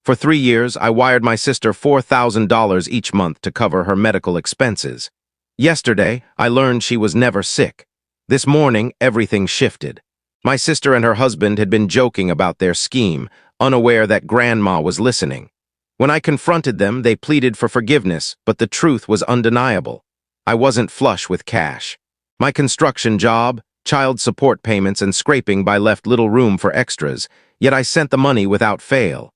For 3 years, I wired my sister $4,000 each month to cover her medical expenses. Yesterday, I learned she was never sick. This morning, everything shifted. My sister and her husband had been joking about their scheme, unaware that Grandma was listening. When I confronted them, they pleaded for forgiveness, but the truth was undeniable. I wasn't flush with cash. My construction job, child support payments, and scraping by left little room for extras, yet I sent the money without fail.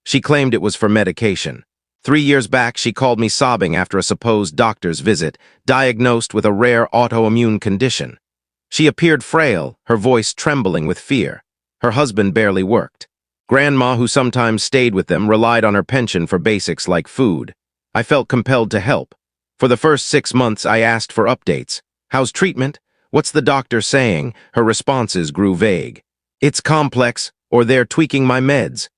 She claimed it was for medication. 3 years back, she called me sobbing after a supposed doctor's visit, diagnosed with a rare autoimmune condition. She appeared frail, her voice trembling with fear. Her husband barely worked. Grandma, who sometimes stayed with them, relied on her pension for basics like food. I felt compelled to help. For the first 6 months, I asked for updates. How's treatment? What's the doctor saying? Her responses grew vague. It's complex, or they're tweaking my meds.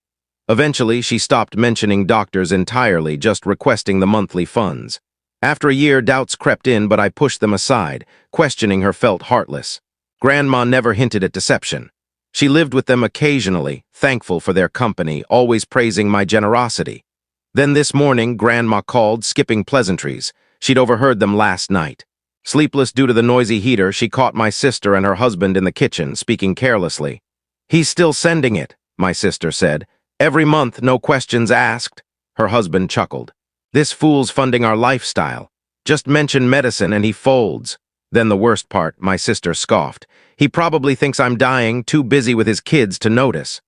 Eventually, she stopped mentioning doctors entirely, just requesting the monthly funds. After a year, doubts crept in, but I pushed them aside. Questioning her felt heartless. Grandma never hinted at deception. She lived with them occasionally, thankful for their company, always praising my generosity. Then this morning, Grandma called, skipping pleasantries. She'd overheard them last night. Sleepless due to the noisy heater, she caught my sister and her husband in the kitchen, speaking carelessly. "He's still sending it," my sister said. "Every month, no questions asked." Her husband chuckled. "This fool's funding our lifestyle. Just mention medicine and he folds." Then the worst part, my sister scoffed. "He probably thinks I'm dying, too busy with his kids to notice."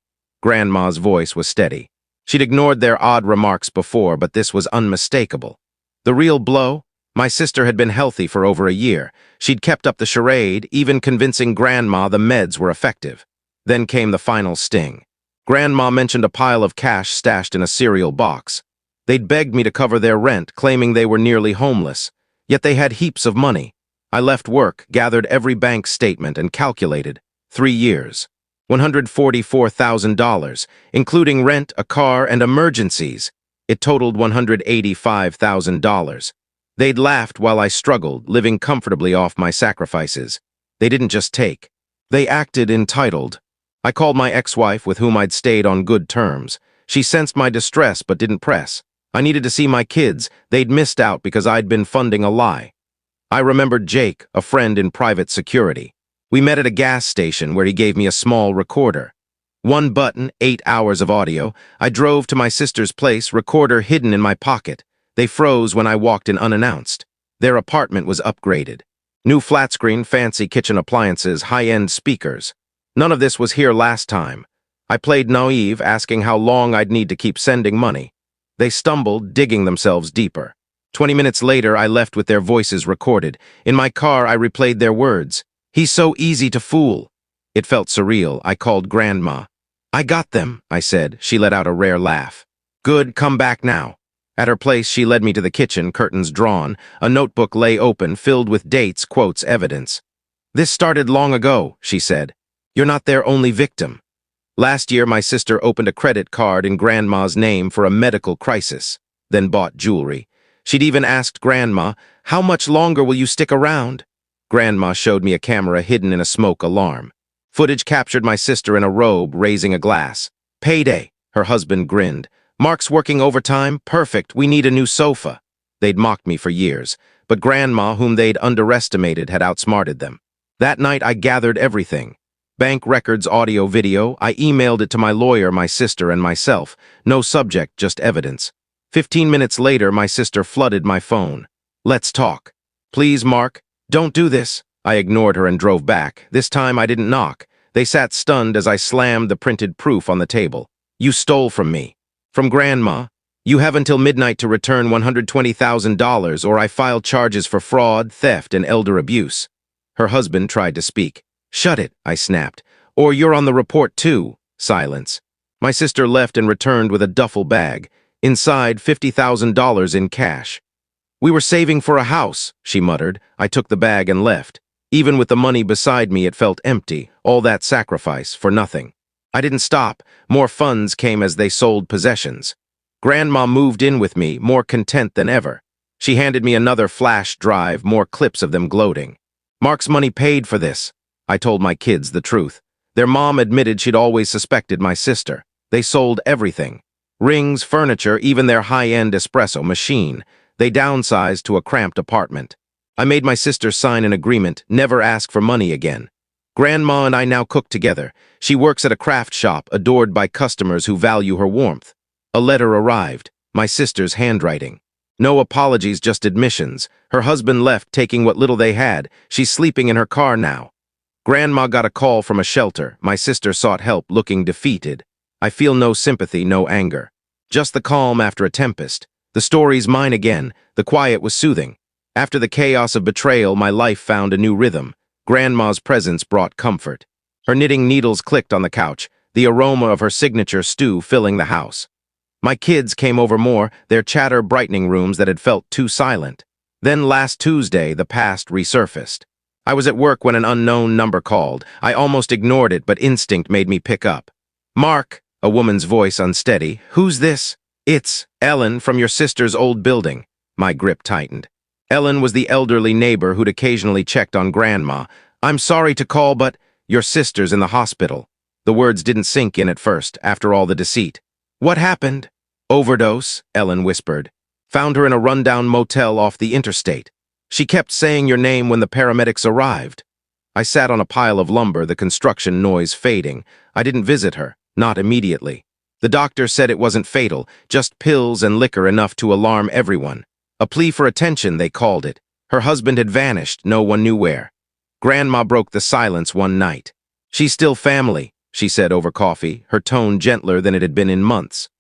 Grandma's voice was steady. She'd ignored their odd remarks before, but this was unmistakable. The real blow? My sister had been healthy for over a year. She'd kept up the charade, even convincing Grandma the meds were effective. Then came the final sting. Grandma mentioned a pile of cash stashed in a cereal box. They'd begged me to cover their rent, claiming they were nearly homeless. Yet they had heaps of money. I left work, gathered every bank statement, and calculated. 3 years. $144,000, including rent, a car, and emergencies. It totaled $185,000. They'd laughed while I struggled, living comfortably off my sacrifices. They didn't just take. They acted entitled. I called my ex-wife, with whom I'd stayed on good terms. She sensed my distress but didn't press. I needed to see my kids. They'd missed out because I'd been funding a lie. I remembered Jake, a friend in private security. We met at a gas station where he gave me a small recorder. 1 button, 8 hours of audio. I drove to my sister's place, recorder hidden in my pocket. They froze when I walked in unannounced. Their apartment was upgraded. New flat screen, fancy kitchen appliances, high-end speakers. None of this was here last time. I played naive, asking how long I'd need to keep sending money. They stumbled, digging themselves deeper. 20 minutes later, I left with their voices recorded. In my car, I replayed their words. "He's so easy to fool." It felt surreal. I called Grandma. "I got them," I said. She let out a rare laugh. "Good, come back now." At her place, she led me to the kitchen, curtains drawn. A notebook lay open, filled with dates, quotes, evidence. "This started long ago," she said. "You're not their only victim. Last year, my sister opened a credit card in Grandma's name for a medical crisis, then bought jewelry. She'd even asked Grandma, 'How much longer will you stick around?' Grandma showed me a camera hidden in a smoke alarm. Footage captured my sister in a robe, raising a glass. 'Payday,' her husband grinned. 'Mark's working overtime? Perfect, we need a new sofa.' They'd mocked me for years, but Grandma, whom they'd underestimated, had outsmarted them. That night, I gathered everything. Bank records, audio, video. I emailed it to my lawyer, my sister, and myself. No subject, just evidence. 15 minutes later, my sister flooded my phone. "Let's talk." "Please, Mark, don't do this." I ignored her and drove back. This time, I didn't knock. They sat stunned as I slammed the printed proof on the table. "You stole from me." "From Grandma. You have until midnight to return $120,000, or I file charges for fraud, theft, and elder abuse." Her husband tried to speak. "Shut it," I snapped. "Or you're on the report too." Silence. My sister left and returned with a duffel bag. Inside, $50,000 in cash. "We were saving for a house," she muttered. I took the bag and left. Even with the money beside me, it felt empty. All that sacrifice for nothing. I didn't stop. More funds came as they sold possessions. Grandma moved in with me, more content than ever. She handed me another flash drive, more clips of them gloating. "Mark's money paid for this." I told my kids the truth. Their mom admitted she'd always suspected my sister. They sold everything. Rings, furniture, even their high-end espresso machine. They downsized to a cramped apartment. I made my sister sign an agreement, never ask for money again. Grandma and I now cook together. She works at a craft shop, adored by customers who value her warmth. A letter arrived, my sister's handwriting. No apologies, just admissions. Her husband left, taking what little they had. She's sleeping in her car now. Grandma got a call from a shelter. My sister sought help, looking defeated. I feel no sympathy, no anger. Just the calm after a tempest. The story's mine again. The quiet was soothing. After the chaos of betrayal, my life found a new rhythm. Grandma's presence brought comfort. Her knitting needles clicked on the couch, the aroma of her signature stew filling the house. My kids came over more, their chatter brightening rooms that had felt too silent. Then last Tuesday, the past resurfaced. I was at work when an unknown number called. I almost ignored it, but instinct made me pick up. "Mark," a woman's voice unsteady. "Who's this?" "It's Ellen from your sister's old building." My grip tightened. Ellen was the elderly neighbor who'd occasionally checked on Grandma. "I'm sorry to call, but your sister's in the hospital." The words didn't sink in at first, after all the deceit. "What happened?" "Overdose," Ellen whispered. "Found her in a rundown motel off the interstate. She kept saying your name when the paramedics arrived." I sat on a pile of lumber, the construction noise fading. I didn't visit her, not immediately. The doctor said it wasn't fatal, just pills and liquor enough to alarm everyone. A plea for attention, they called it. Her husband had vanished, no one knew where. Grandma broke the silence one night. "She's still family," she said over coffee, her tone gentler than it had been in months.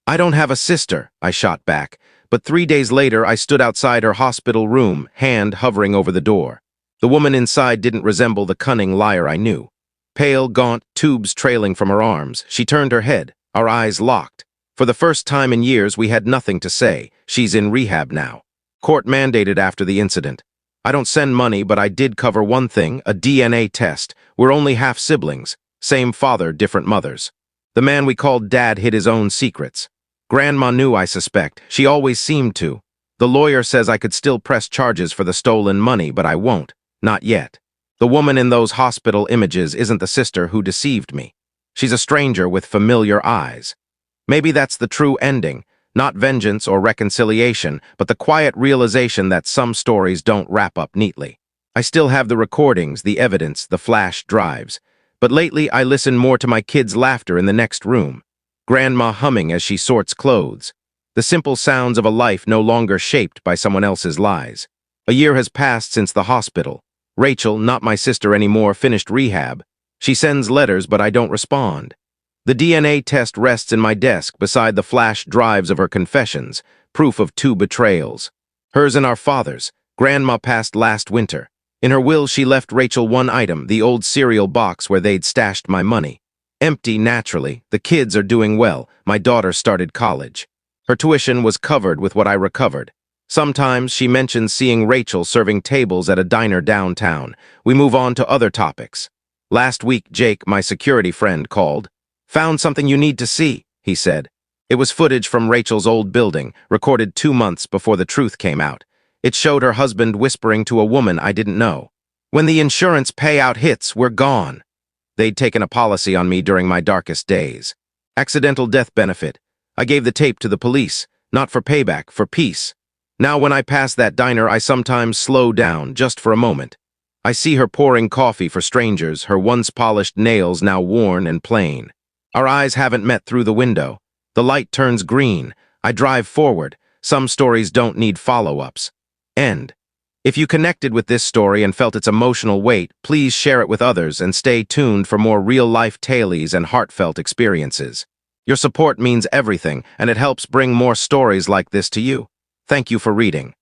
"I don't have a sister," I shot back, but 3 days later I stood outside her hospital room, hand hovering over the door. The woman inside didn't resemble the cunning liar I knew. Pale, gaunt, tubes trailing from her arms, she turned her head, our eyes locked. For the first time in years, we had nothing to say. She's in rehab now. Court mandated after the incident. I don't send money, but I did cover one thing, a DNA test. We're only half siblings. Same father, different mothers. The man we called Dad hid his own secrets. Grandma knew, I suspect. She always seemed to. The lawyer says I could still press charges for the stolen money, but I won't. Not yet. The woman in those hospital images isn't the sister who deceived me. She's a stranger with familiar eyes. Maybe that's the true ending, not vengeance or reconciliation, but the quiet realization that some stories don't wrap up neatly. I still have the recordings, the evidence, the flash drives. But lately I listen more to my kids' laughter in the next room. Grandma humming as she sorts clothes. The simple sounds of a life no longer shaped by someone else's lies. A year has passed since the hospital. Rachel, not my sister anymore, finished rehab. She sends letters, but I don't respond. The DNA test rests in my desk beside the flash drives of her confessions, proof of 2 betrayals. Hers and our father's. Grandma passed last winter. In her will, she left Rachel one item, the old cereal box where they'd stashed my money. Empty, naturally. The kids are doing well. My daughter started college. Her tuition was covered with what I recovered. Sometimes she mentions seeing Rachel serving tables at a diner downtown. We move on to other topics. Last week, Jake, my security friend, called. "Found something you need to see," he said. It was footage from Rachel's old building, recorded 2 months before the truth came out. It showed her husband whispering to a woman I didn't know. "When the insurance payout hits, we're gone." They'd taken a policy on me during my darkest days. Accidental death benefit. I gave the tape to the police, not for payback, for peace. Now when I pass that diner, I sometimes slow down, just for a moment. I see her pouring coffee for strangers, her once polished nails now worn and plain. Our eyes haven't met through the window. The light turns green. I drive forward. Some stories don't need follow-ups. End. If you connected with this story and felt its emotional weight, please share it with others and stay tuned for more real-life tales and heartfelt experiences. Your support means everything, and it helps bring more stories like this to you. Thank you for reading.